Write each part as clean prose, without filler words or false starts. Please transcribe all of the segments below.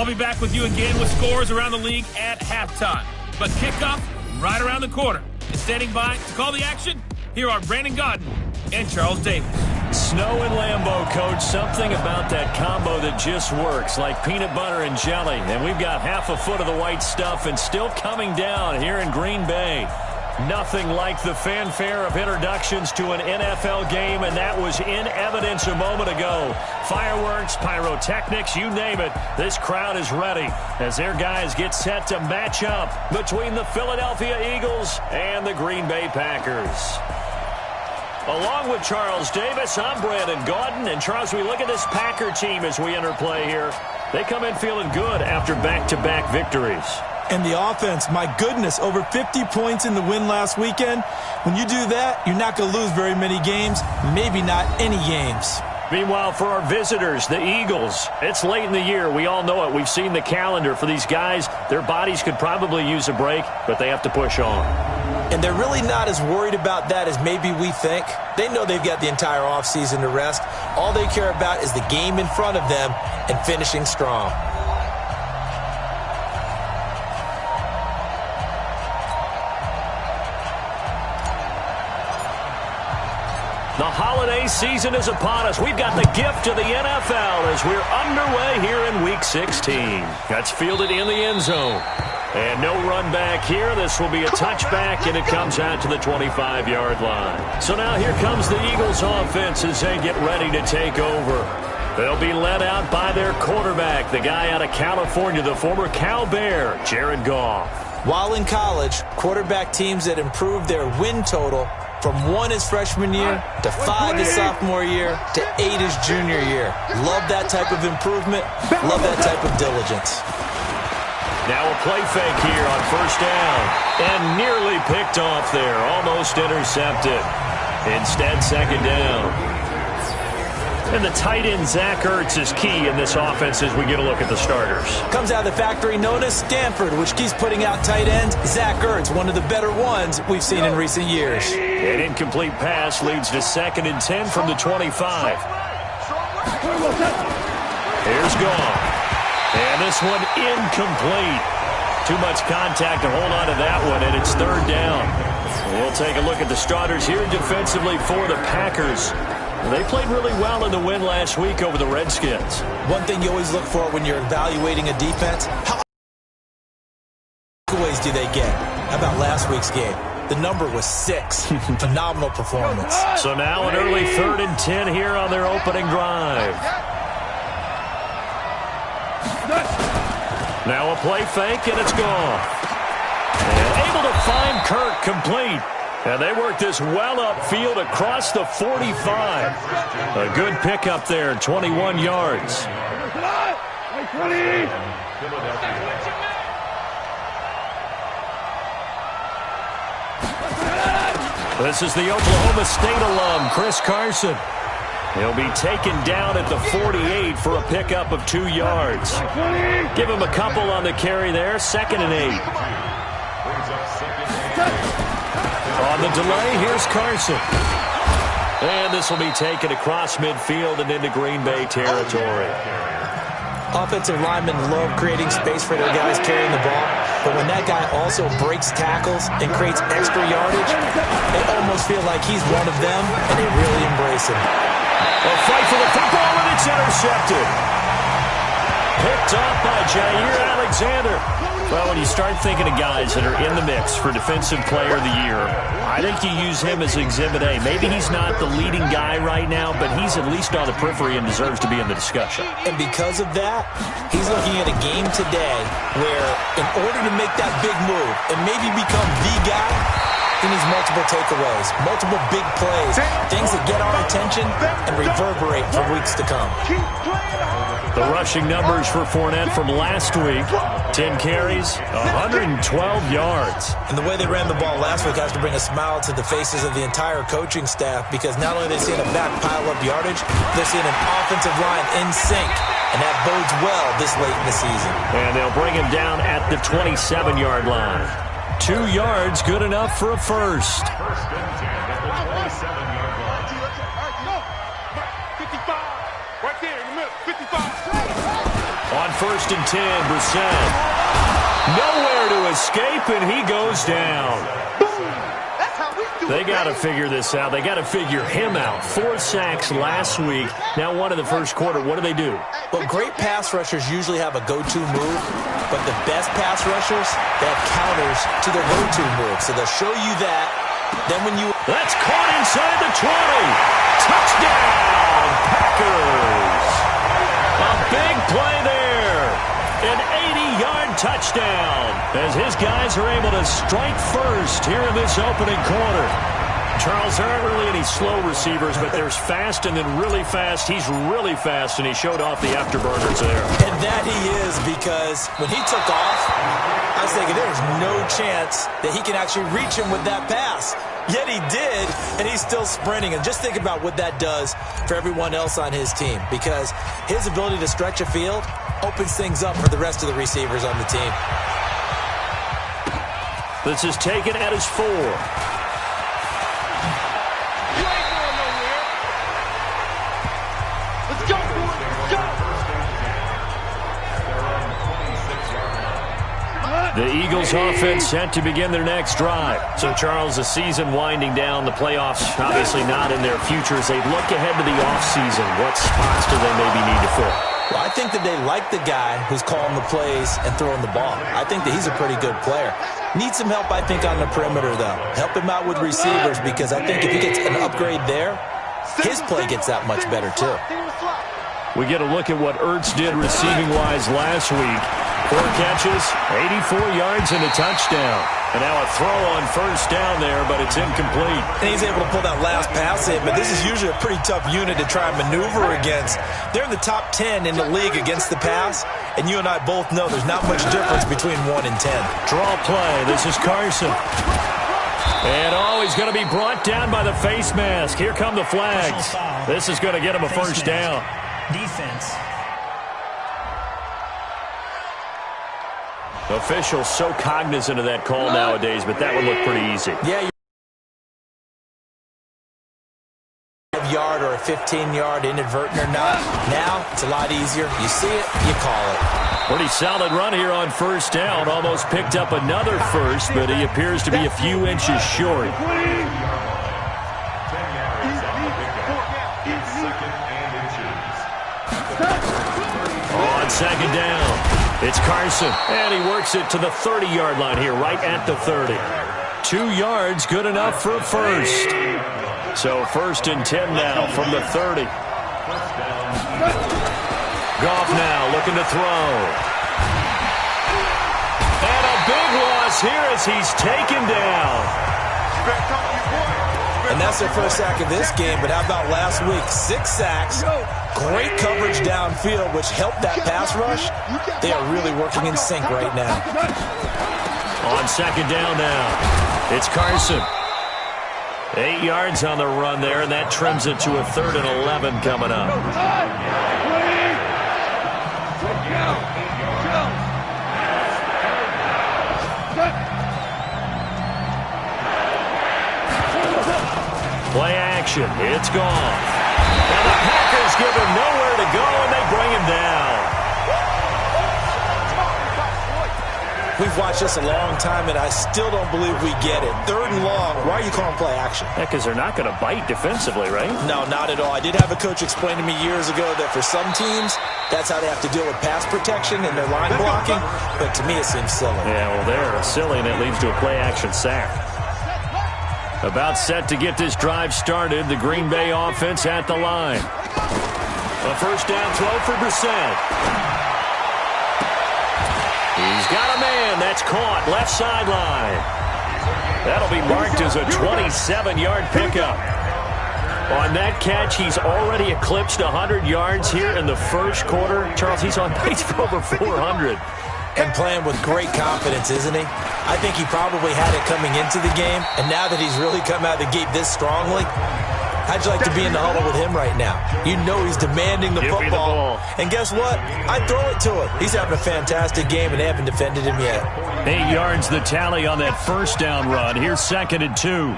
I'll be back with you again with scores around the league at halftime. But kickoff right around the corner. And standing by to call the action, here are Brandon Gaudin and Charles Davis. Snow and Lambeau, Coach. Something about that combo that just works, like peanut butter and jelly. And we've got half a foot of the white stuff and still coming down here in Green Bay. Nothing like the fanfare of introductions to an NFL game, and that was in evidence a moment ago. Fireworks, pyrotechnics, you name it. This crowd is ready as their guys get set to match up between the Philadelphia Eagles and the Green Bay Packers. Along with Charles Davis, I'm Brandon Gaudin. And Charles, we look at this Packer team as we enter play here. They come in feeling good after back-to-back victories. And the offense, my goodness, over 50 points in the win last weekend. When you do that, you're not going to lose very many games, maybe not any games. Meanwhile, for our visitors, the Eagles, it's late in the year. We all know it. We've seen the calendar for these guys. Their bodies could probably use a break, but they have to push on. And they're really not as worried about that as maybe we think. They know they've got the entire offseason to rest. All they care about is the game in front of them and finishing strong. The holiday season is upon us. We've got the gift of the NFL as we're underway here in Week 16. That's fielded in the end zone. And no run back here. This will be a touchback, and it comes out to the 25-yard line. So now here comes the Eagles offense as they get ready to take over. They'll be led out by their quarterback, the guy out of California, the former Cal Bear, Jared Goff. While in college, quarterback teams that improved their win total from 1 his freshman year to 5 his sophomore year to 8 his junior year. Love that type of improvement. Love that type of diligence. Now a play fake here on first down. And nearly picked off there. Almost intercepted. Instead, second down. And the tight end, Zach Ertz, is key in this offense as we get a look at the starters. Comes out of the factory known as Stanford, which keeps putting out tight ends. Zach Ertz, one of the better ones we've seen in recent years. An incomplete pass leads to 2nd and 10 from the 25. Here's Goff. And this one incomplete. Too much contact to hold on to that one, and it's 3rd down. We'll take a look at the starters here defensively for the Packers. They played really well in the win last week over the Redskins. One thing you always look for when you're evaluating a defense, how many takeaways do they get? How about last week's game? The number was 6. Phenomenal performance. So now an early 3rd and 10 here on their opening drive. Now a play fake, and it's gone. And able to find Kirk complete. And they work this well upfield across the 45. A good pickup there, 21 yards. This is the Oklahoma State alum, Chris Carson. He'll be taken down at the 48 for a pickup of 2 yards. Give him a couple on the carry there, 2nd and 8. On the delay, here's Carson. And this will be taken across midfield and into Green Bay territory. Offensive linemen love creating space for their guys carrying the ball, but when that guy also breaks tackles and creates extra yardage, they almost feel like he's one of them, and they really embrace him. A fight for the football, and it's intercepted. Picked off by Jair Alexander. Well, when you start thinking of guys that are in the mix for Defensive Player of the Year, I think you use him as Exhibit A. Maybe he's not the leading guy right now, but he's at least on the periphery and deserves to be in the discussion. And because of that, he's looking at a game today where in order to make that big move and maybe become the guy, he needs multiple takeaways, multiple big plays, things that get our attention and reverberate for weeks to come. The rushing numbers for Fournette from last week, 10 carries, 112 yards. And the way they ran the ball last week has to bring a smile to the faces of the entire coaching staff, because not only are they seeing a back pile up yardage, they're seeing an offensive line in sync. And that bodes well this late in the season. And they'll bring him down at the 27-yard line. 2 yards, good enough for a first. On first and 10. Brissett. Nowhere to escape, and he goes down. They got to figure this out. They got to figure him out. 4 sacks last week. Now one in the first quarter. What do? Well, great pass rushers usually have a go-to move, but the best pass rushers, they have counters to their go-to move. So they'll show you that. Then when you... That's caught inside the 20. Touchdown, Packers. A big play there. An 80-yard touchdown as his guys are able to strike first here in this opening quarter. Charles, there aren't really any slow receivers, but there's fast and then really fast. He's really fast, and he showed off the afterburners there. And that he is, because when he took off, I was thinking there's no chance that he can actually reach him with that pass. Yet he did, and he's still sprinting. And just think about what that does for everyone else on his team, because his ability to stretch a field opens things up for the rest of the receivers on the team. This is taken at his 4. Let's go, boys. Let's go. The Eagles offense set to begin their next drive. So, Charles, the season winding down, the playoffs obviously not in their future. As they look ahead to the offseason, what spots do they maybe need to fill? Well, I think that they like the guy who's calling the plays and throwing the ball. I think that he's a pretty good player. Needs some help, I think, on the perimeter, though. Help him out with receivers, because I think if he gets an upgrade there, his play gets that much better, too. We get a look at what Ertz did receiving-wise last week. 4 catches, 84 yards, and a touchdown. And now a throw on first down there, but it's incomplete. And he's able to pull that last pass in, but this is usually a pretty tough unit to try and maneuver against. They're in the top 10 in the league against the pass, and you and I both know there's not much difference between 1 and 10. Draw play. This is Carson. And, he's going to be brought down by the face mask. Here come the flags. This is going to get him a first down. Defense. Officials so cognizant of that call nowadays, but that would look pretty easy. Yeah, a yard or a 15-yard inadvertent or not. Now, it's a lot easier. You see it, you call it. Pretty solid run here on first down. Almost picked up another first, but he appears to be a few inches short. On second down, it's Carson, and he works it to the 30-yard line here, right at the 30. 2 yards, good enough for a first. So first and 10 now from the 30. Goff now looking to throw. And a big loss here as he's taken down. And that's their first sack of this game, but how about last week? 6 sacks, great coverage downfield, which helped that pass rush. They are really working in sync right now. On second down now, it's Carson. 8 yards on the run there, and that trims it to a 3rd and 11 coming up. Play action. It's gone. And the Packers give him nowhere to go, and they bring him down. We've watched this a long time, and I still don't believe we get it. 3rd and long. Why are you calling play action? Because they're not going to bite defensively, right? No, not at all. I did have a coach explain to me years ago that for some teams, that's how they have to deal with pass protection and their line blocking. But to me, it seems silly. Yeah, well, they're silly, and it leads to a play action sack. About set to get this drive started, the Green Bay offense at the line. A first down throw for Brissett. He's got a man. That's caught. Left sideline. That'll be marked as a 27-yard pickup. On that catch, he's already eclipsed 100 yards here in the first quarter. Charles, he's on pace for over 400. And playing with great confidence, isn't he? I think he probably had it coming into the game, and now that he's really come out of the gate this strongly, how'd you like to be in the huddle with him right now? You know he's demanding the football. And guess what? I'd throw it to him. He's having a fantastic game, and they haven't defended him yet. 8 yards the tally on that first down run. Here's 2nd and 2.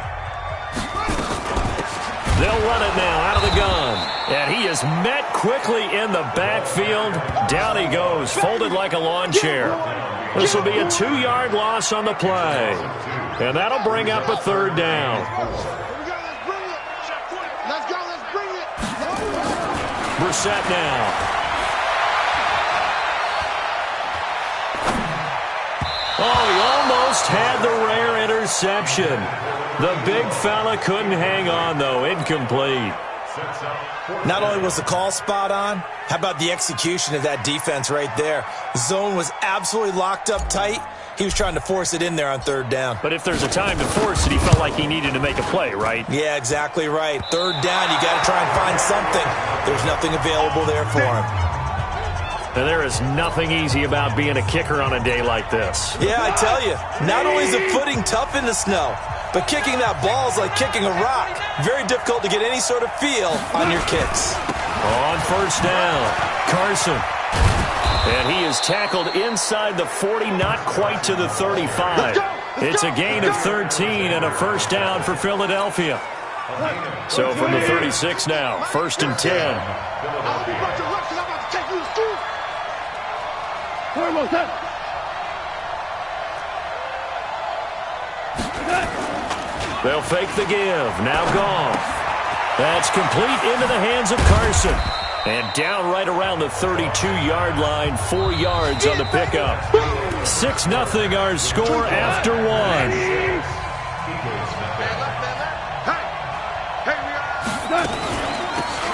They'll run it now out of the gun. And he is met quickly in the backfield. Down he goes, folded like a lawn chair. This will be a 2-yard loss on the play. And that'll bring up a 3rd down. Let's bring it. Brissett now. Oh, he almost had the rare interception. The big fella couldn't hang on, though. Incomplete. Not only was the call spot on, how about the execution of that defense right there? The zone was absolutely locked up tight. He was trying to force it in there on 3rd down. But if there's a time to force it, he felt like he needed to make a play, right? Yeah, exactly right. 3rd down, you got to try and find something. There's nothing available there for him. And there is nothing easy about being a kicker on a day like this. Yeah, I tell you, not only is the footing tough in the snow, but kicking that ball is like kicking a rock. Very difficult to get any sort of feel on your kicks. On 1st down, Carson. And he is tackled inside the 40, not quite to the 35. It's a gain of 13 and a 1st down for Philadelphia. So from the 36 now, 1st and 10. They'll fake the give. Now Goff. That's complete into the hands of Carson. And down right around the 32-yard line, 4 yards on the pickup. 6-0 our score after 1.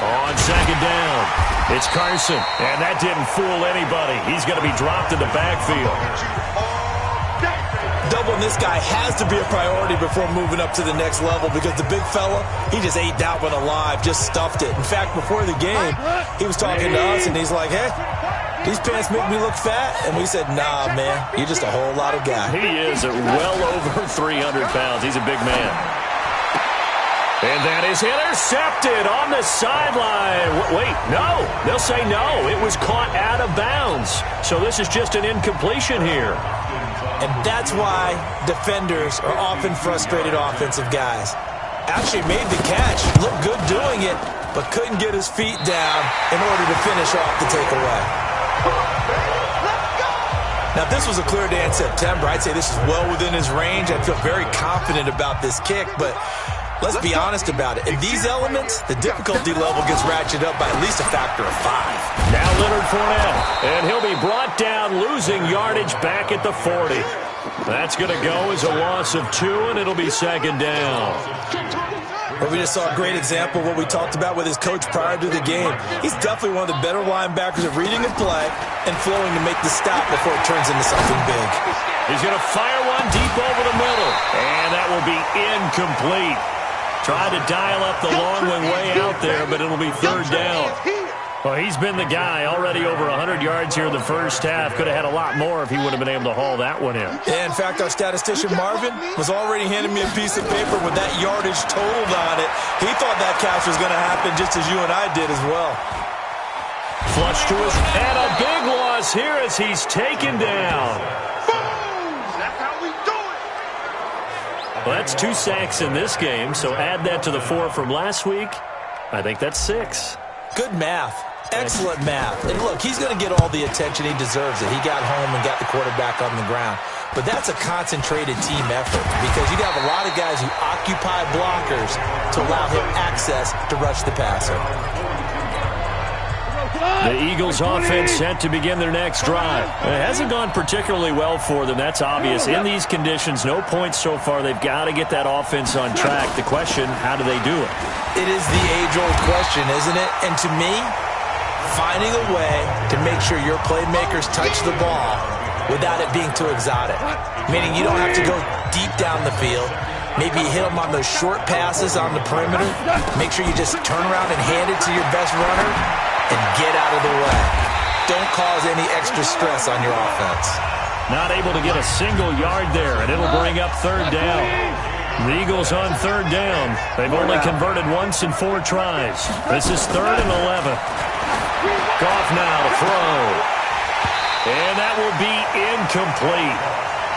On 2nd down, it's Carson. And that didn't fool anybody. He's going to be dropped in the backfield. Doubling this guy has to be a priority before moving up to the next level because the big fella, he just ate that one alive, just stuffed it. In fact, before the game, he was talking to us, and he's like, hey, these pants make me look fat. And we said, nah, man, you're just a whole lot of guy. He is well over 300 pounds. He's a big man. And that is intercepted on the sideline. Wait, no. They'll say no. It was caught out of bounds. So this is just an incompletion here. And that's why defenders are often frustrated offensive guys. Actually made the catch, looked good doing it, but couldn't get his feet down in order to finish off the takeaway. Now, if this was a clear day in September, I'd say this is well within his range. I feel very confident about this kick, but let's be honest about it. In these elements, the difficulty level gets ratcheted up by at least a factor of 5. Now Leonard Fournette, and he'll be brought down, losing yardage back at the 40. That's going to go as a loss of 2, and it'll be 2nd down. Well, we just saw a great example of what we talked about with his coach prior to the game. He's definitely one of the better linebackers at reading a play and flowing to make the stop before it turns into something big. He's going to fire one deep over the middle, and that will be incomplete. Tried to dial up the long one way out there, but it'll be 3rd down. Well, he's been the guy already over 100 yards here in the first half. Could have had a lot more if he would have been able to haul that one in. Yeah, in fact, our statistician Marvin was already handing me a piece of paper with that yardage totaled on it. He thought that catch was going to happen just as you and I did as well. Flush to his, and a big loss here as he's taken down. That's how we do it. Well, that's 2 sacks in this game, so add that to the 4 from last week. I think that's 6. Good math. Excellent math. And look, he's going to get all the attention he deserves. He got home and got the quarterback on the ground. But that's a concentrated team effort because you have a lot of guys who occupy blockers to allow him access to rush the passer. The Eagles offense set to begin their next drive. It hasn't gone particularly well for them. That's obvious. In these conditions, no points so far. They've got to get that offense on track. The question, how do they do it? It is the age-old question, isn't it? And to me, finding a way to make sure your playmakers touch the ball without it being too exotic. Meaning you don't have to go deep down the field. Maybe you hit them on those short passes on the perimeter. Make sure you just turn around and hand it to your best runner and get out of the way. Don't cause any extra stress on your offense. Not able to get a single yard there, and it'll bring up 3rd down. The Eagles on 3rd down. They've only converted once in 4 tries. This is 3rd and 11. Goff now to throw. And that will be incomplete.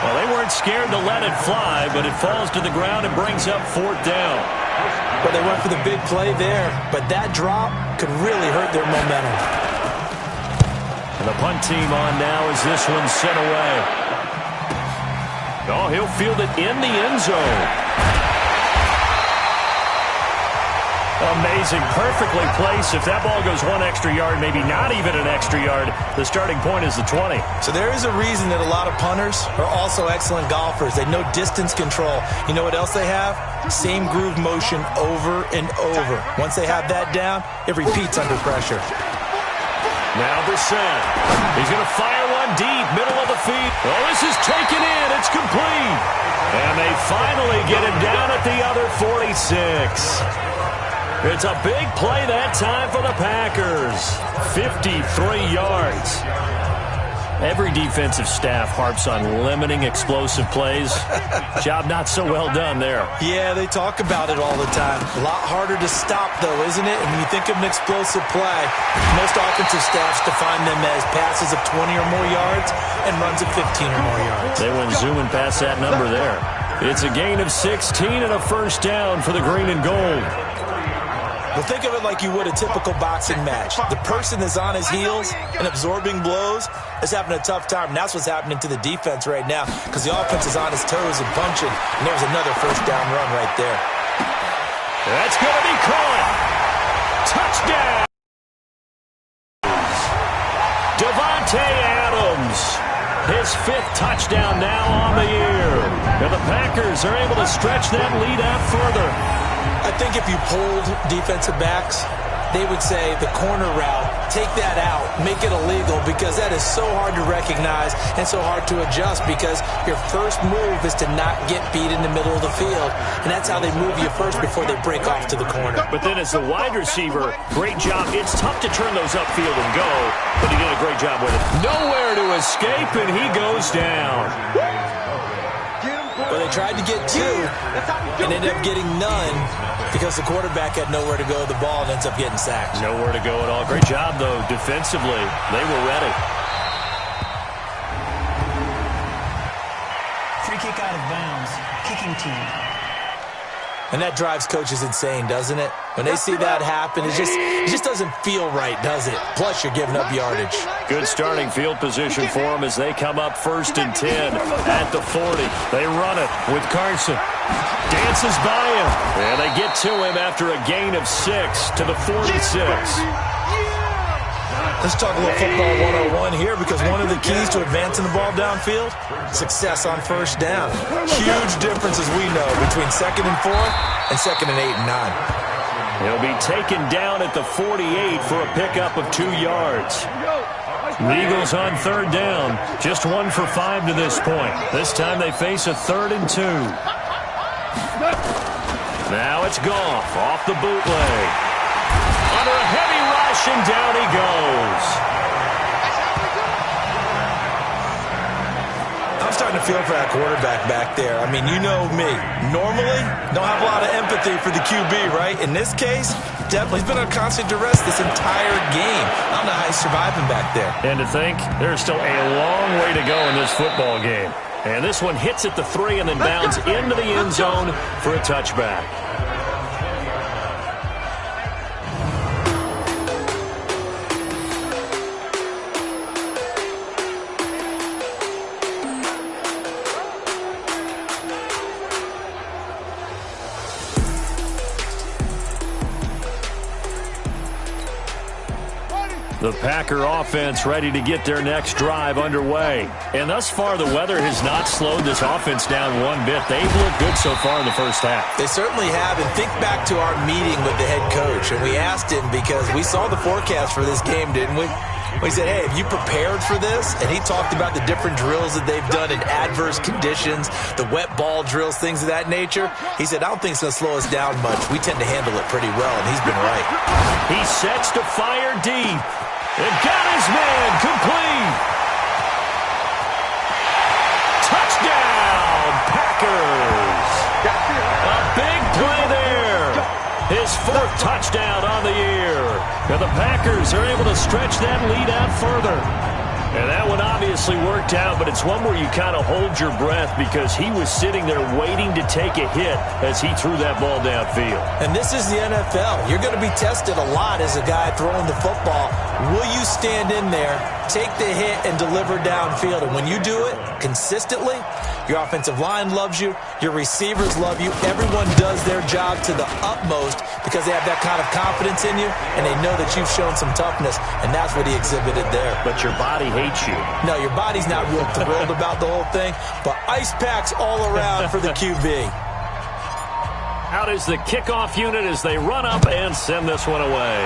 Well, they weren't scared to let it fly, but it falls to the ground and brings up 4th down. Well, they went for the big play there, but that drop could really hurt their momentum. And the punt team on now as this one's sent away. Oh, he'll field it in the end zone. Amazing. Perfectly placed. If that ball goes one extra yard, maybe not even an extra yard, the starting point is the 20. So there is a reason that a lot of punters are also excellent golfers. They know distance control. You know what else they have? Same groove motion over and over. Once they have that down, it repeats under pressure. Now Brissett. He's going to fire one deep, middle of the feet. Oh, this is taken in. It's complete. And they finally get him down at the other 46. It's a big play that time for the Packers. 53 yards. Every defensive staff harps on limiting explosive plays. Job not so well done there. Yeah, they talk about it all the time. A lot harder to stop, though, isn't it? And when you think of an explosive play, most offensive staffs define them as passes of 20 or more yards and runs of 15 or more yards. They went zooming past that number there. It's a gain of 16 and a first down for the green and gold. Well, think of it like you would a typical boxing match. The person is on his heels and absorbing blows is having a tough time. And that's what's happening to the defense right now because the offense is on his toes and punching. And there's another first down run right there. That's going to be caught. Touchdown. Davante Adams. His 5th touchdown now on the year. And the Packers are able to stretch that lead out further. I think if you polled defensive backs, they would say the corner route, take that out, make it illegal because that is so hard to recognize and so hard to adjust because your first move is to not get beat in the middle of the field. And that's how they move you first before they break off to the corner. But then as the wide receiver, great job. It's tough to turn those upfield and go, but he did a great job with it. Nowhere to escape, and he goes down. Well, they tried to get 2 and ended up getting none because the quarterback had nowhere to go with the ball and ends up getting sacked. Nowhere to go at all. Great job, though, defensively. They were ready. Free kick out of bounds. Kicking team. And that drives coaches insane, doesn't it? When they see that happen, it just doesn't feel right, does it? Plus, you're giving up yardage. Good starting field position for them as they come up 1st and 10 at the 40. They run it with Carson. Dances by him. And they get to him after a gain of 6 to the 46. Let's talk a little football 101 here because one of the keys to advancing the ball downfield, success on first down. Huge difference, as we know, between 2nd and 4 and 2nd and 8 and 9. He'll be taken down at the 48 for a pickup of 2 yards. The Eagles on 3rd down, just 1 for 5 to this point. This time they face a 3rd and 2. Now it's Goff off the bootleg. Under a heavy rush, and down he goes. I'm starting to feel for that quarterback back there. I mean, you know me. Normally, don't have a lot of empathy for the QB, right? In this case, definitely. He's been on constant duress this entire game. I don't know how he's surviving back there. And to think, there's still a long way to go in this football game. And this one hits at the 3 and then bounds into the end zone for a touchback. The Packer offense ready to get their next drive underway. And thus far, the weather has not slowed this offense down one bit. They've looked good so far in the first half. They certainly have. And think back to our meeting with the head coach. And we asked him because we saw the forecast for this game, didn't we? We said, hey, have you prepared for this? And he talked about the different drills that they've done in adverse conditions, the wet ball drills, things of that nature. He said, I don't think it's going to slow us down much. We tend to handle it pretty well, and he's been right. He sets to fire deep. And got his man complete. Touchdown, Packers. A big play there. His 4th touchdown on the year. And the Packers are able to stretch that lead out further. And that one obviously worked out, but it's one where you kind of hold your breath because he was sitting there waiting to take a hit as he threw that ball downfield. And this is the NFL. You're going to be tested a lot as a guy throwing the football. Will you stand in there, take the hit, and deliver downfield? And when you do it consistently, your offensive line loves you, your receivers love you, everyone does their job to the utmost because they have that kind of confidence in you, and they know that you've shown some toughness, and that's what he exhibited there. But your body hates you. No, your body's not real thrilled about the whole thing, but ice packs all around for the QB. Out is the kickoff unit as they run up and send this one away.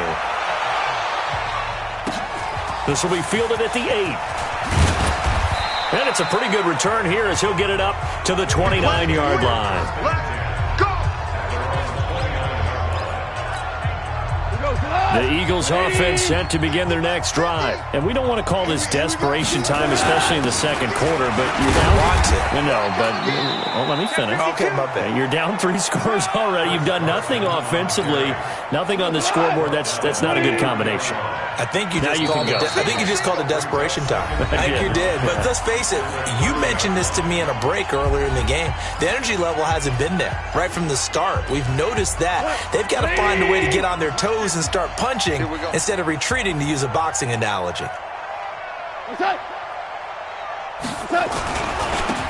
This will be fielded at the 8. And it's a pretty good return here as he'll get it up to the 29-yard line. Let's go! The Eagles offense set to begin their next drive. And we don't want to call this desperation time, especially in the second quarter, but you're down. No, but let me finish. Okay, my bad. You're down 3 scores already. You've done nothing offensively, nothing on the scoreboard. That's not a good combination. I think you just called it desperation time. I think you did. But let's face it, you mentioned this to me in a break earlier in the game. The energy level hasn't been there right from the start. We've noticed that. They've got to find a way to get on their toes and start punching instead of retreating, to use a boxing analogy.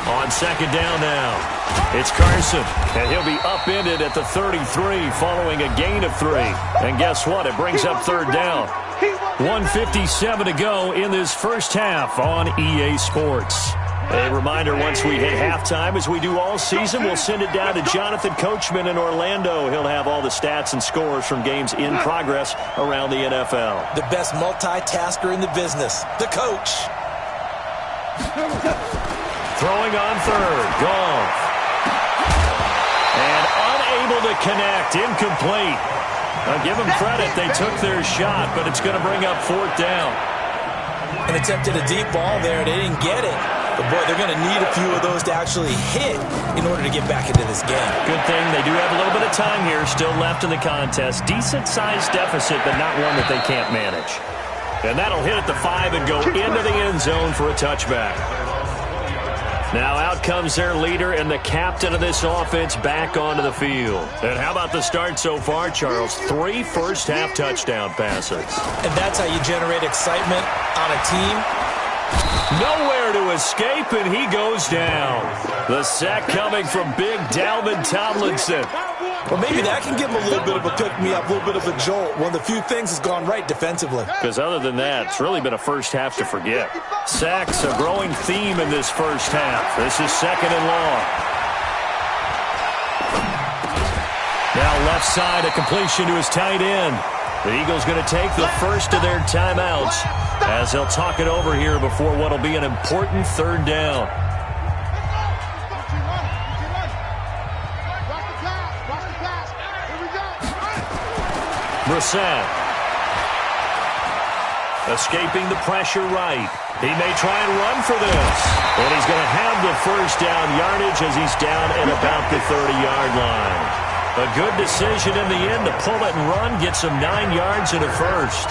On second down now, it's Carson, and he'll be upended at the 33 following a gain of 3. And guess what? It brings up third down. 1:57 to go in this first half on EA Sports. A reminder, once we hit halftime, as we do all season, we'll send it down to Jonathan Coachman in Orlando. He'll have all the stats and scores from games in progress around the NFL. The best multitasker in the business, the coach. Throwing on third, Goff. And unable to connect, incomplete. I'll give them credit, they took their shot, but it's going to bring up fourth down. And attempted a deep ball there, they didn't get it. But, boy, they're going to need a few of those to actually hit in order to get back into this game. Good thing they do have a little bit of time here still left in the contest. Decent-sized deficit, but not one that they can't manage. And that'll hit at the 5 and go into the end zone for a touchback. Now out comes their leader and the captain of this offense back onto the field. And how about the start so far, Charles? 3 first-half touchdown passes. And that's how you generate excitement on a team. Nowhere to escape, and he goes down. The sack coming from big Dalvin Tomlinson. Well, maybe that can give him a little bit of a pick-me-up, a little bit of a jolt. One of the few things has gone right defensively. Because other than that, it's really been a first half to forget. Sacks, a growing theme in this first half. This is second and long. Now left side, a completion to his tight end. The Eagles going to take the first of their timeouts as they'll talk it over here before what will be an important third down. Brissett. Escaping the pressure right. He may try and run for this. And he's going to have the first down yardage as he's down at about the 30-yard line. A good decision in the end to pull it and run, get some 9 yards and a first.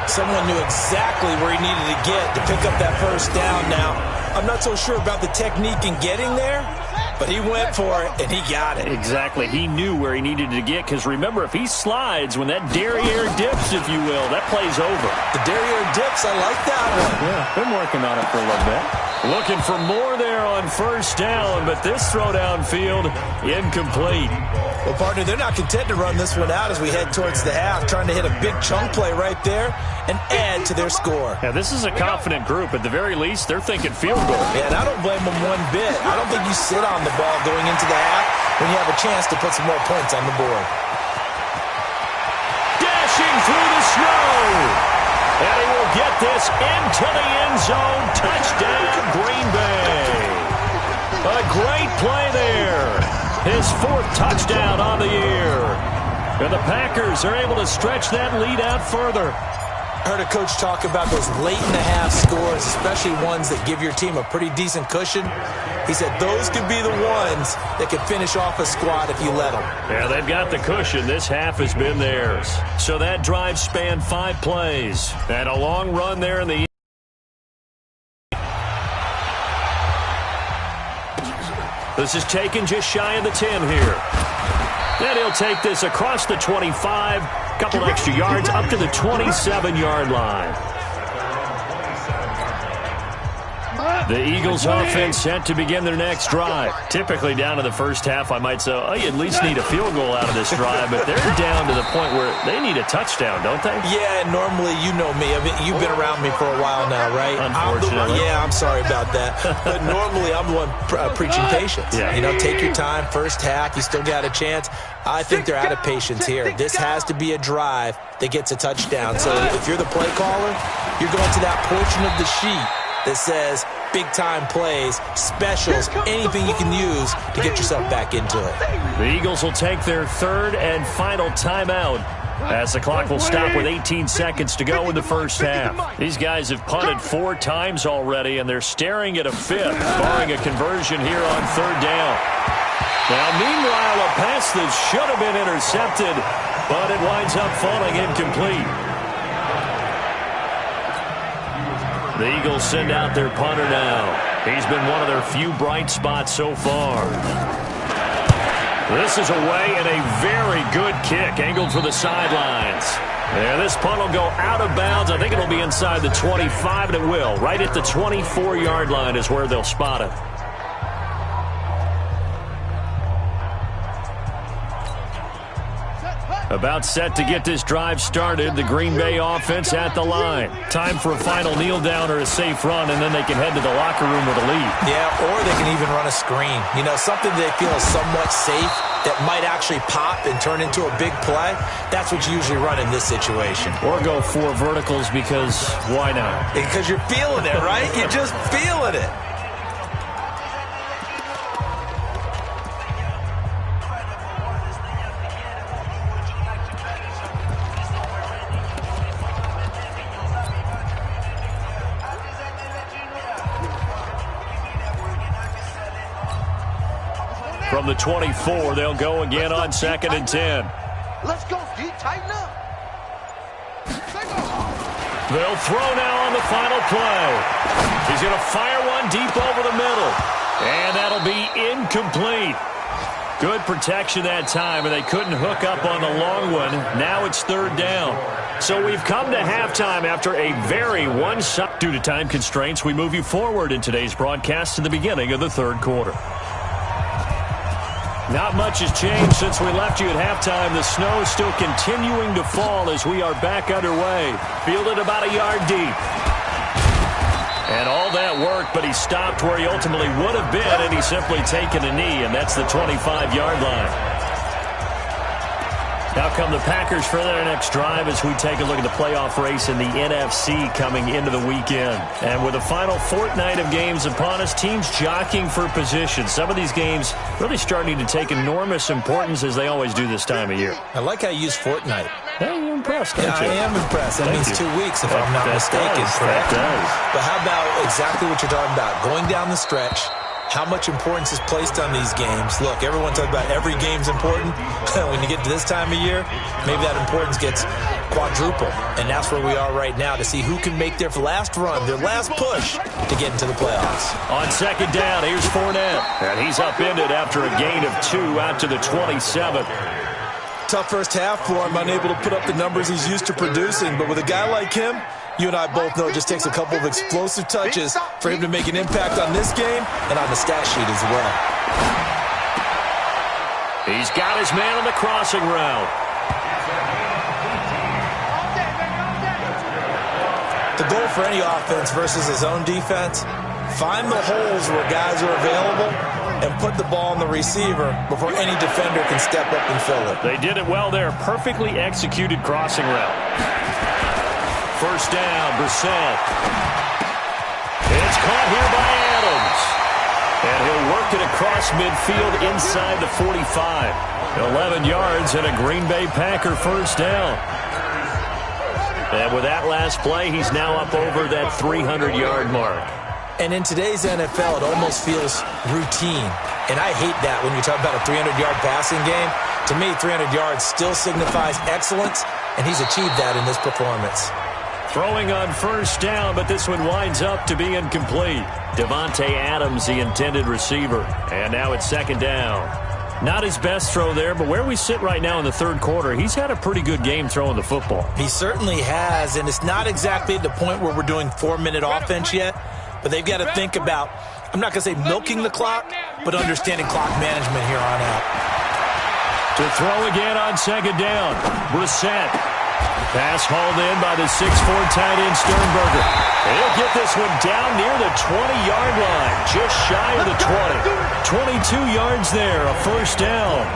Someone knew exactly where he needed to get to pick up that first down now. I'm not so sure about the technique in getting there, but he went for it, and he got it. Exactly. He knew where he needed to get, because remember, if he slides, when that derriere dips, if you will, that play's over. The derriere dips, I like that one. Yeah, been working on it for a little bit. Looking for more there on first down, but this throw downfield, incomplete. Well, partner, they're not content to run this one out as we head towards the half, trying to hit a big chunk play right there and add to their score. Yeah, this is a confident group. At the very least, they're thinking field goal. Yeah, and I don't blame them one bit. I don't think you sit on the ball going into the half when you have a chance to put some more points on the board. Dashing through the snow. And he will get this into the end zone. Touchdown, Green Bay. A great play there. His 4th touchdown on the year. And the Packers are able to stretch that lead out further. I heard a coach talk about those late-in-the-half scores, especially ones that give your team a pretty decent cushion. He said those could be the ones that could finish off a squad if you let them. Yeah, they've got the cushion. This half has been theirs. So that drive spanned 5 plays. And a long run there in the This is taken just shy of the 10 here. Then he'll take this across the 25, couple extra yards up to the 27-yard line. The Eagles offense set to begin their next drive. Typically down to the first half, I might say, oh, you at least need a field goal out of this drive, but they're down to the point where they need a touchdown, don't they? Yeah, normally, you know me. I mean, you've been around me for a while now, right? Unfortunately. I'm sorry about that. But normally, I'm the one preaching patience. Yeah. You know, take your time, first half, you still got a chance. I think they're out of patience here. This has to be a drive that gets a touchdown. So if you're the play caller, you're going to that portion of the sheet that says big-time plays, specials, anything you can use to get yourself back into it. The Eagles will take their third and final timeout as the clock will stop with 18 seconds to go in the first half. These guys have punted 4 times already, and they're staring at a fifth, barring a conversion here on third down. Now, meanwhile, a pass that should have been intercepted, but it winds up falling incomplete. The Eagles send out their punter now. He's been one of their few bright spots so far. This is away and a very good kick, angled for the sidelines. And this punt will go out of bounds. I think it'll be inside the 25, and it will. Right at the 24-yard line is where they'll spot it. About set to get this drive started. The Green Bay offense at the line. Time for a final kneel down or a safe run, and then they can head to the locker room with a lead. Yeah, or they can even run a screen. You know, something they feel is somewhat safe that might actually pop and turn into a big play. That's what you usually run in this situation. Or go 4 verticals because why not? Because you're feeling it, right? You're just feeling it. From the 24, they'll go again on 2nd and 10. Let's go, D. Tighten up. They'll throw now on the final play. He's going to fire one deep over the middle. And that'll be incomplete. Good protection that time, and they couldn't hook up on the long one. Now it's third down. So we've come to halftime after a very one-sided. Due to time constraints, we move you forward in today's broadcast to the beginning of the third quarter. Not much has changed since we left you at halftime. The snow is still continuing to fall as we are back underway. Fielded about a yard deep. And all that work, but he stopped where he ultimately would have been, and he's simply taken a knee, and that's the 25-yard line. Now come the Packers for their next drive as we take a look at the playoff race in the NFC coming into the weekend. And with the final fortnight of games upon us, teams jockeying for position. Some of these games really starting to take enormous importance as they always do this time of year. I like how you use fortnight. Hey, you're impressed, aren't Yeah, you? I am impressed. That means 2 weeks if I'm not That mistaken, does, correct? that does. But how about exactly what you're talking about? Going down the stretch, how much importance is placed on these games. Look, everyone talks about every game's important. When you get to this time of year, maybe that importance gets quadruple. And that's where we are right now to see who can make their last run, their last push to get into the playoffs. On second down, here's Fournette. And he's upended after a gain of 2 out to the 27. Tough first half for him, unable to put up the numbers he's used to producing. But with a guy like him, you and I both know it just takes a couple of explosive touches for him to make an impact on this game and on the stat sheet as well. He's got his man on the crossing route. The goal for any offense versus his own defense, find the holes where guys are available and put the ball on the receiver before any defender can step up and fill it. They did it well there. Perfectly executed crossing route. First down, Brissett. It's caught here by Adams. And he'll work it across midfield inside the 45. 11 yards and a Green Bay Packer first down. And with that last play, he's now up over that 300-yard mark. And in today's NFL, it almost feels routine. And I hate that when you talk about a 300-yard passing game. To me, 300 yards still signifies excellence, and he's achieved that in this performance. Throwing on first down, but this one winds up to be incomplete. Devontae Adams, the intended receiver. And now it's second down. Not his best throw there, but where we sit right now in the third quarter, he's had a pretty good game throwing the football. He certainly has, and it's not exactly at the point where we're doing 4-minute offense yet, but they've got to think about, I'm not going to say milking the clock, but understanding clock management here on out. To throw again on second down, Brissett. Pass hauled in by the 6'4" tight end Sternberger. He'll get this one down near the 20-yard line, just shy of the 20. 22 yards there, a first down.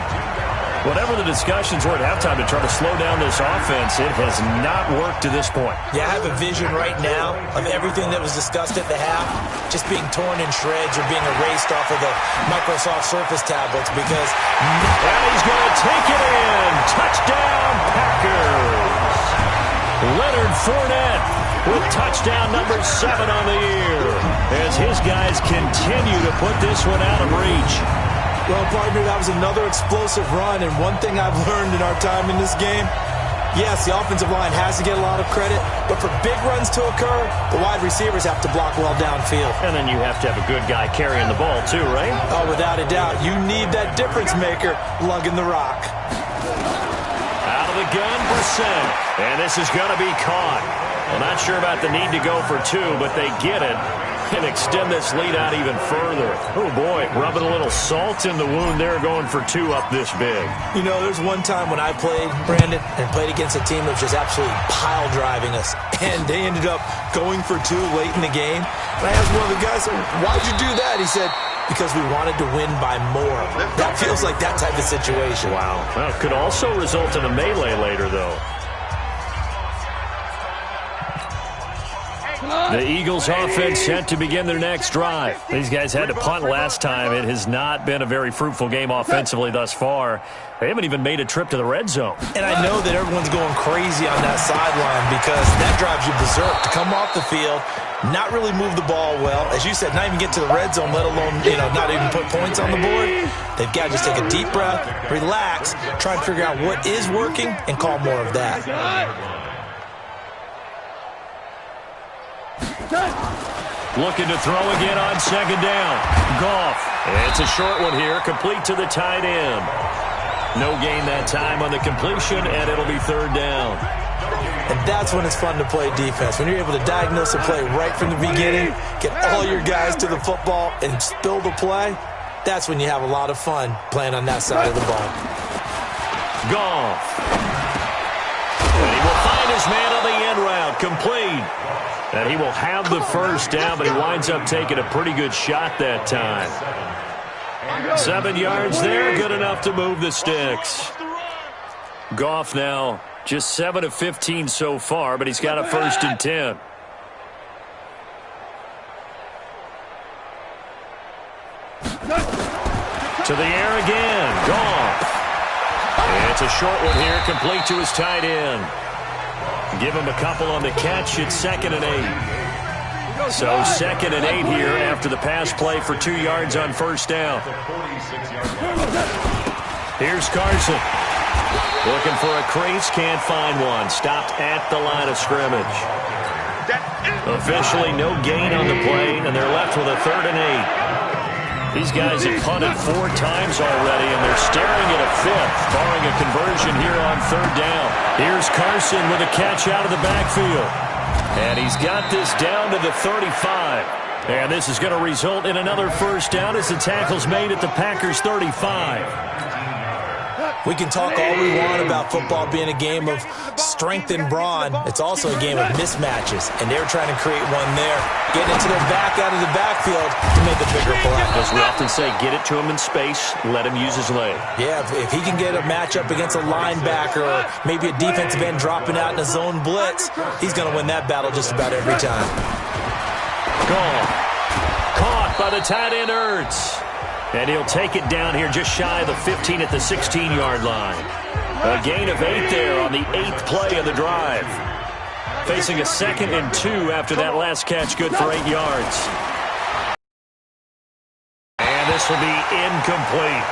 Whatever the discussions were at halftime to try to slow down this offense, it has not worked to this point. Yeah, I have a vision right now of everything that was discussed at the half just being torn in shreds or being erased off of the Microsoft Surface tablets because... And he's going to take it in. Touchdown, Packers. Leonard Fournette with touchdown number 7 on the year as his guys continue to put this one out of reach. Well, partner, that was another explosive run, and one thing I've learned in our time in this game, yes, the offensive line has to get a lot of credit, but for big runs to occur, the wide receivers have to block well downfield. And then you have to have a good guy carrying the ball too, right? Oh, without a doubt. You need that difference maker lugging the rock. Out of the gun, Brissett. And this is going to be caught. Well, not sure about the need to go for 2, but they get it and extend this lead out even further. Oh, boy, rubbing a little salt in the wound there, going for 2 up this big. You know, there's one time when I played, Brandon, and played against a team that was just absolutely pile driving us, and they ended up going for 2 late in the game. And I asked one of the guys, why'd you do that? He said, because we wanted to win by more. That feels like that type of situation. Wow. Well, it could also result in a melee later, though. The Eagles offense set to begin their next drive. These guys had to punt last time. It has not been a very fruitful game offensively thus far. They haven't even made a trip to the red zone. And I know that everyone's going crazy on that sideline because that drives you berserk. To come off the field, not really move the ball well. As you said, not even get to the red zone, let alone, not even put points on the board. They've got to just take a deep breath, relax, try and figure out what is working, and call more of that. Looking to throw again on second down. Goff. It's a short one here, complete to the tight end. No gain that time on the completion, and it'll be third down. And that's when it's fun to play defense. When you're able to diagnose a play right from the beginning, get all your guys to the football, and spill the play, that's when you have a lot of fun playing on that side of the ball. Goff. And he will find his man on the end route, complete. And he will have the first down, but he winds up taking a pretty good shot that time. 7 yards there, good enough to move the sticks. Goff now just 7 of 15 so far, but he's got a 1st and 10. To the air again, Goff. It's a short one here, complete to his tight end. Give him a couple on the catch. It's 2nd and 8. So 2nd and 8 here after the pass play for 2 yards on first down. Here's Carson. Looking for a crease, can't find one. Stopped at the line of scrimmage. Officially no gain on the play, and they're left with a 3rd and 8. These guys have punted 4 times already, and they're staring at a 5th, barring a conversion here on 3rd down. Here's Carson with a catch out of the backfield. And he's got this down to the 35. And this is going to result in another first down as the tackle's made at the Packers' 35. We can talk all we want about football being a game of strength and brawn. It's also a game of mismatches, and they're trying to create one there. Getting it to their back out of the backfield to make a bigger play. As we often say, get it to him in space, let him use his leg. Yeah, if he can get a matchup against a linebacker or maybe a defensive end dropping out in a zone blitz, he's going to win that battle just about every time. Gone. Caught by the tight end, Ertz. And he'll take it down here just shy of the 15 at the 16-yard line. A gain of 8 there on the 8th play of the drive. Facing a 2nd and 2 after that last catch, good for 8 yards. And this will be incomplete.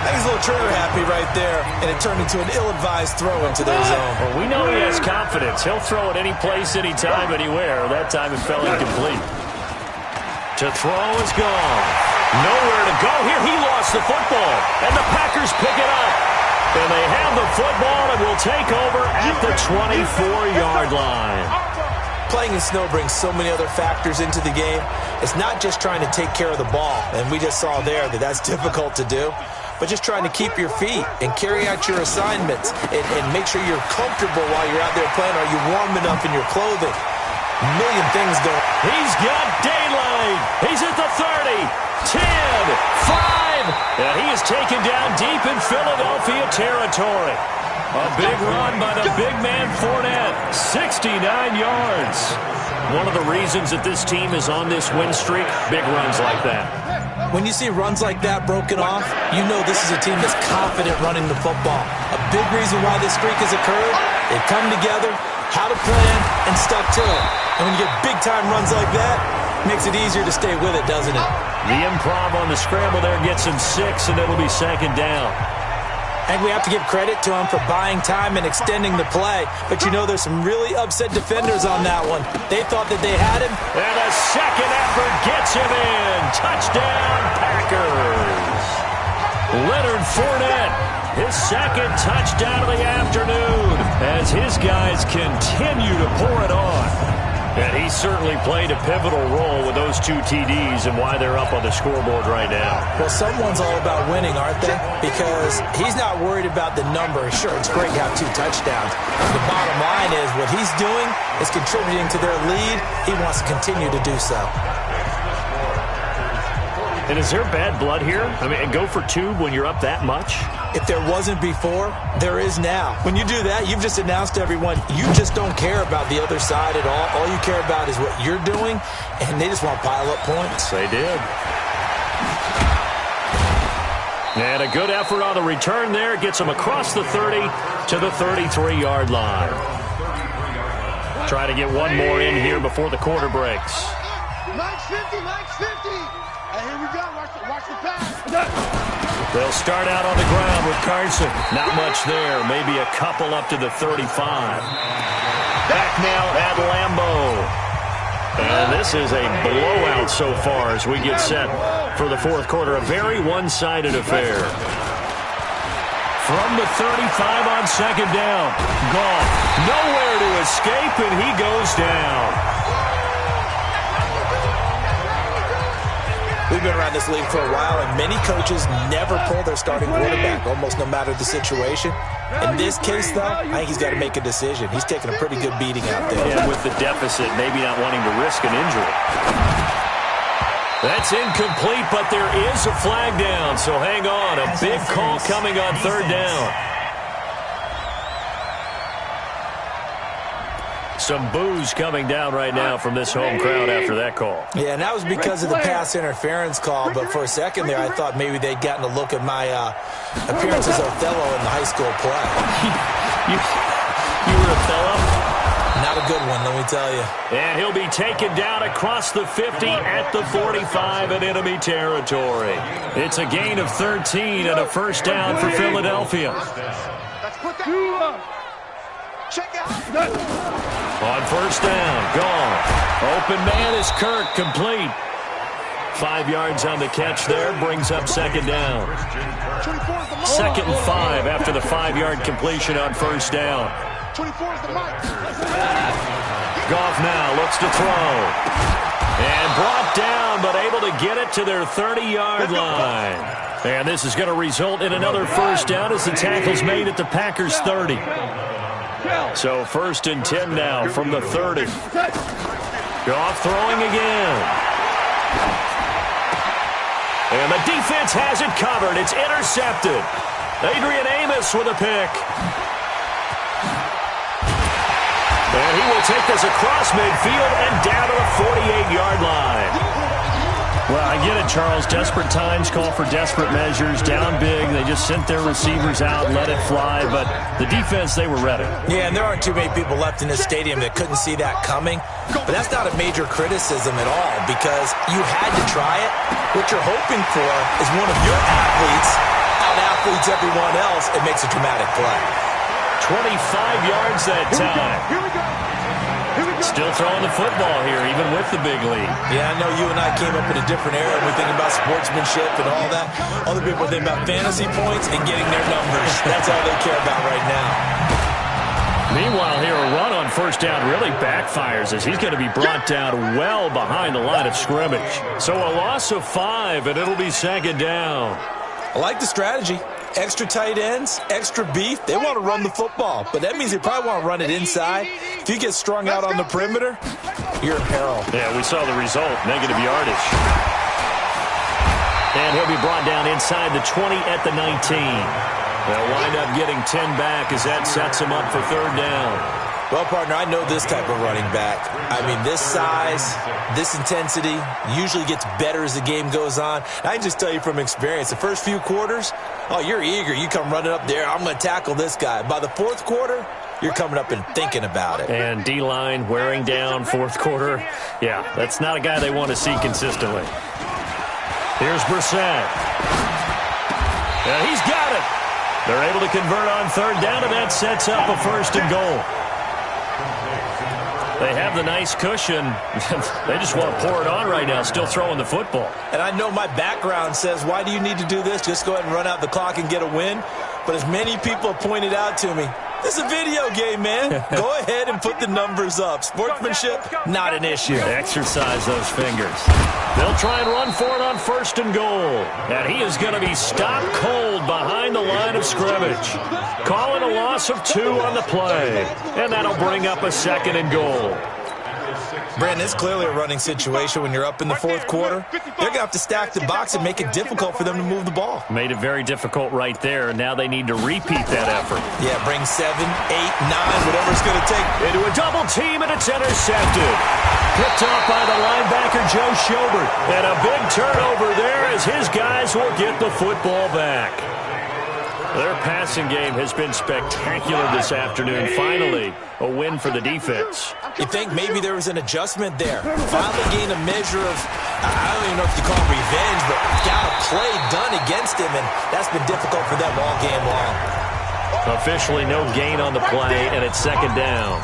I think he's a little trigger happy right there, and it turned into an ill-advised throw into their zone. Well, we know he has confidence. He'll throw it any place, anytime, anywhere. That time it fell incomplete. To throw is gone. Nowhere to go here. He lost the football, and the Packers pick it up. And they have the football and will take over at the 24-yard line. Playing in snow brings so many other factors into the game. It's not just trying to take care of the ball, and we just saw there that that's difficult to do, but just trying to keep your feet and carry out your assignments and make sure you're comfortable while you're out there playing. Are you warm enough in your clothing? A million things going. He's got daylight. He's at the 30, 10, 5. And he is taken down deep in Philadelphia territory. A big run by the big man Fournette, 69 yards. One of the reasons that this team is on this win streak, big runs like that. When you see runs like that broken off, you know this is a team that's confident running the football. A big reason why this streak has occurred, they've come together, how to plan, and stuck to it. And when you get big-time runs like that, it makes it easier to stay with it, doesn't it? The improv on the scramble there gets him 6, and it'll be second down. I think we have to give credit to him for buying time and extending the play. But you know there's some really upset defenders on that one. They thought that they had him. And a second effort gets him in. Touchdown, Packers. Leonard Fournette, his second touchdown of the afternoon as his guys continue to pour it on. And he certainly played a pivotal role with those 2 TDs and why they're up on the scoreboard right now. Well, someone's all about winning, aren't they? Because he's not worried about the number. Sure, it's great to have 2 touchdowns. The bottom line is what he's doing is contributing to their lead. He wants to continue to do so. And is there bad blood here? I mean, go for 2 when you're up that much? If there wasn't before, there is now. When you do that, you've just announced to everyone, you just don't care about the other side at all. All you care about is what you're doing, and they just want to pile up points. They did. And a good effort on the return there. Gets them across the 30 to the 33-yard line. Try to get one more in here before the quarter breaks. Mike's 50, Mike's 50. And here we go, watch the pass. They'll start out on the ground with Carson. Not much there. Maybe a couple up to the 35. Back now at Lambeau. And this is a blowout so far as we get set for the fourth quarter. A very one-sided affair. From the 35 on second down. Goff nowhere to escape, and he goes down. We've been around this league for a while, and many coaches never pull their starting quarterback, almost no matter the situation. In this case, though, I think he's got to make a decision. He's taking a pretty good beating out there. Yeah, with the deficit, maybe not wanting to risk an injury. That's incomplete, but there is a flag down, so hang on. A big call coming on third down. Some boos coming down right now from this home crowd after that call. Yeah, and that was because of the pass interference call, but for a second there I thought maybe they'd gotten a look at my appearance as Othello in the high school play. You were Othello? Not a good one, let me tell you. And he'll be taken down across the 50 at the 45 in enemy territory. It's a gain of 13 and a first down for Philadelphia. Let's put that. Check out. On first down, gone. Open man is Kirk, complete. 5 yards on the catch there, brings up second down. 2nd and 5 after the 5-yard completion on first down. 24 is the mic. Goff now looks to throw. And brought down, but able to get it to their 30-yard line. And this is going to result in another first down as the tackle's made at the Packers' 30. So 1st and 10 now from the 30. Goff throwing again. And the defense has it covered. It's intercepted. Adrian Amos with a pick. And he will take this across midfield and down to the 48-yard line. Well, I get it, Charles. Desperate times call for desperate measures. Down big. They just sent their receivers out, let it fly. But the defense, they were ready. Yeah, and there aren't too many people left in this stadium that couldn't see that coming. But that's not a major criticism at all because you had to try it. What you're hoping for is one of your athletes out out-athletes everyone else and makes a dramatic play. 25 yards that time. Here we go. Still throwing the football here, even with the big lead. Yeah, I know you and I came up in a different era and we think about sportsmanship and all that. Other people think about fantasy points and getting their numbers. That's all they care about right now. Meanwhile, here a run on first down really backfires as he's going to be brought down well behind the line of scrimmage. So a loss of 5, and it'll be second down. I like the strategy. Extra tight ends, extra beef. They want to run the football, but that means they probably want to run it inside. If you get strung out on the perimeter, you're in peril. Yeah, we saw the result, negative yardage. And he'll be brought down inside the 20 at the 19. They'll wind up getting 10 back as that sets him up for third down. Well, partner, I know this type of running back. I mean, this size, this intensity usually gets better as the game goes on. I can just tell you from experience, the first few quarters, oh, you're eager. You come running up there, I'm going to tackle this guy. By the fourth quarter, you're coming up and thinking about it. And D-line wearing down fourth quarter. Yeah, that's not a guy they want to see consistently. Here's Brissett. And he's got it. They're able to convert on third down, and that sets up a first and goal. They have the nice cushion. They just want to pour it on right now, still throwing the football. And I know my background says, why do you need to do this? Just go ahead and run out the clock and get a win. But as many people have pointed out to me, this is a video game, man. Go ahead and put the numbers up. Sportsmanship, not an issue. Exercise those fingers. They'll try and run for it on first and goal. And he is going to be stopped cold behind the line of scrimmage. Calling a loss of 2 on the play. And that'll bring up a second and goal. Brandon, it's clearly a running situation when you're up in the fourth quarter. They're going to have to stack the box and make it difficult for them to move the ball. Made it very difficult right there. Now they need to repeat that effort. Yeah, bring 7, 8, 9, whatever it's going to take. Into a double team, and it's intercepted. Picked off by the linebacker, Joe Schobert. And a big turnover there as his guys will get the football back. Their passing game has been spectacular this afternoon. Finally, a win for the defense. You think maybe there was an adjustment there. Finally gained a measure of, I don't even know if you call it revenge, but got a play done against him, and that's been difficult for them all game long. Officially no gain on the play, and it's second down.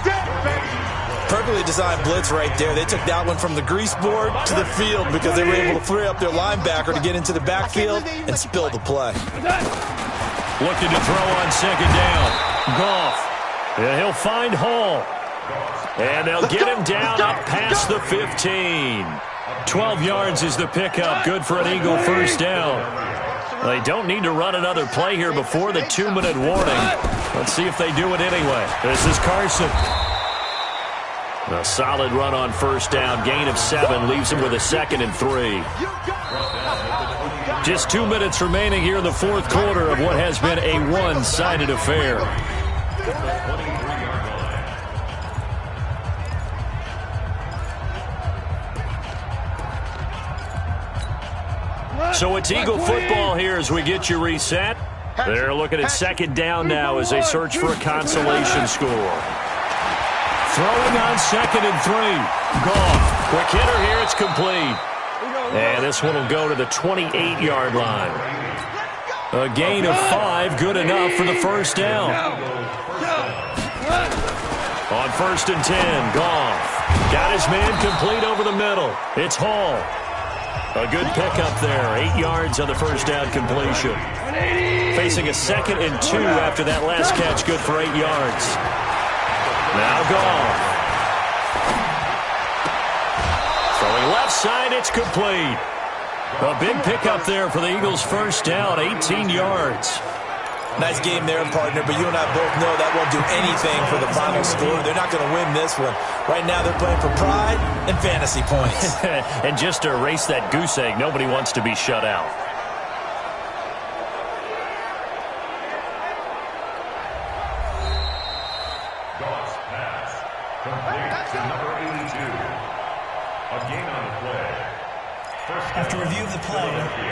Perfectly designed blitz right there. They took that one from the grease board to the field because they were able to free up their linebacker to get into the backfield and spill the play. Looking to throw on second down. Goff. And he'll find Hall. And they'll get him down up past the 15. 12 yards is the pickup. Good for an Eagle first down. They don't need to run another play here before the 2-minute warning. Let's see if they do it anyway. This is Carson. A solid run on first down. Gain of 7 leaves him with a 2nd and 3. Just 2 minutes remaining here in the fourth quarter of what has been a one-sided affair. So it's Eagle football here as we get you reset. They're looking at second down now as they search for a consolation score. Throwing on 2nd and 3. Goff. Quick hitter here. It's complete. And this one will go to the 28-yard line. A gain of 5, good enough for the first down. On 1st and 10, Goff. Got his man complete over the middle. It's Hall. A good pickup there. 8 yards on the first down completion. Facing a 2nd and 2 after that last catch, good for 8 yards. Now Goff. Throwing left side, it's complete. A big pickup there for the Eagles' first down, 18 yards. Nice game there, partner, but you and I both know that won't do anything for the final score. They're not going to win this one. Right now they're playing for pride and fantasy points. And just to erase that goose egg, nobody wants to be shut out. After review of the play,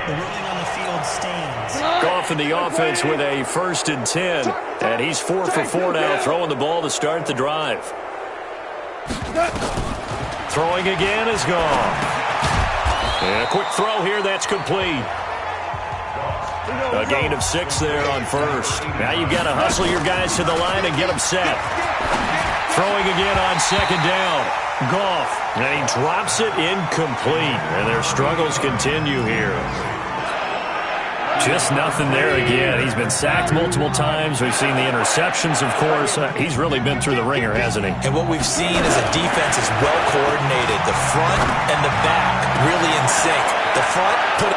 the ruling on the field stands. Goff in the offense with a 1st and 10. And he's 4 for 4 now, throwing the ball to start the drive. Throwing again is Goff. And a quick throw here, that's complete. A gain of 6 there on first. Now you've got to hustle your guys to the line and get them set. Throwing again on second down. Goff. And he drops it incomplete. And their struggles continue here. Just nothing there again. He's been sacked multiple times. We've seen the interceptions, of course. He's really been through the ringer, hasn't he? And what we've seen is a defense is well coordinated. The front and the back really in sync. The front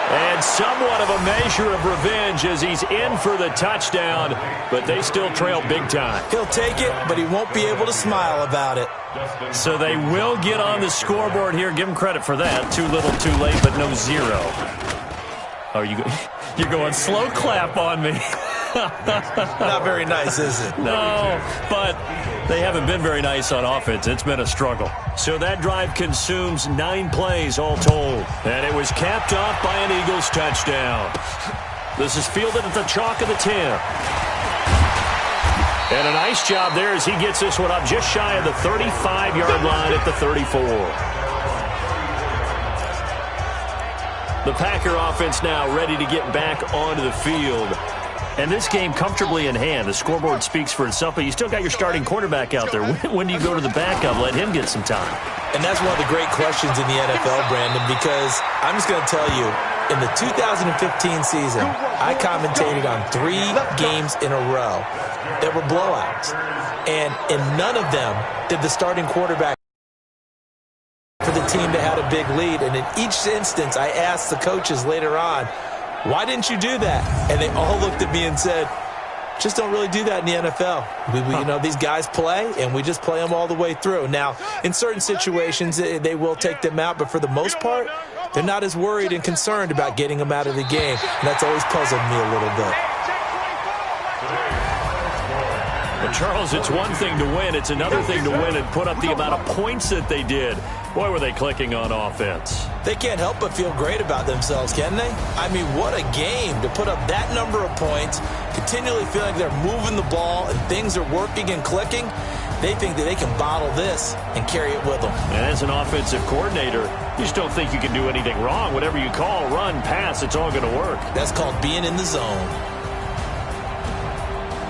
and somewhat of a measure of revenge as he's in for the touchdown, but they still trail big time. He'll take it, but he won't be able to smile about it. So they will get on the scoreboard here. Give him credit for that. Too little, too late, but no 0. Oh, you're going slow clap on me. Not very nice, is it? No, but they haven't been very nice on offense. It's been a struggle. So that drive consumes 9 plays all told. And it was capped off by an Eagles touchdown. This is fielded at the chalk of the 10. And a nice job there as he gets this one up just shy of the 35-yard line at the 34. The Packer offense now ready to get back onto the field. And this game comfortably in hand. The scoreboard speaks for itself, but you still got your starting quarterback out there. When do you go to the backup? Let him get some time. And that's one of the great questions in the NFL, Brandon, because I'm just going to tell you, in the 2015 season, I commentated on 3 games in a row that were blowouts. And in none of them did the starting quarterback for the team that had a big lead. And in each instance, I asked the coaches later on, why didn't you do that? And they all looked at me and said, just don't really do that in the NFL. You know, these guys play, and we just play them all the way through. Now, in certain situations, they will take them out, but for the most part, they're not as worried and concerned about getting them out of the game. And that's always puzzled me a little bit. Well, Charles, it's one thing to win. It's another thing to win and put up the amount of points that they did. Boy, were they clicking on offense. They can't help but feel great about themselves, can they? I mean, what a game to put up that number of points, continually feeling like they're moving the ball and things are working and clicking. They think that they can bottle this and carry it with them. And as an offensive coordinator, you just don't think you can do anything wrong. Whatever you call, run, pass, it's all going to work. That's called being in the zone.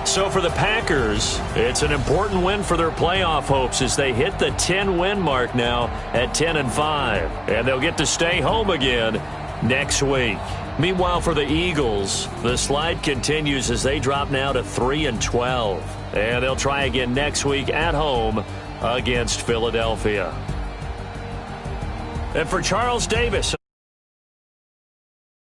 So for the Packers, it's an important win for their playoff hopes as they hit the 10-win mark now at 10-5. And they'll get to stay home again next week. Meanwhile, for the Eagles, the slide continues as they drop now to 3-12. And they'll try again next week at home against Philadelphia. And for Charles Davis.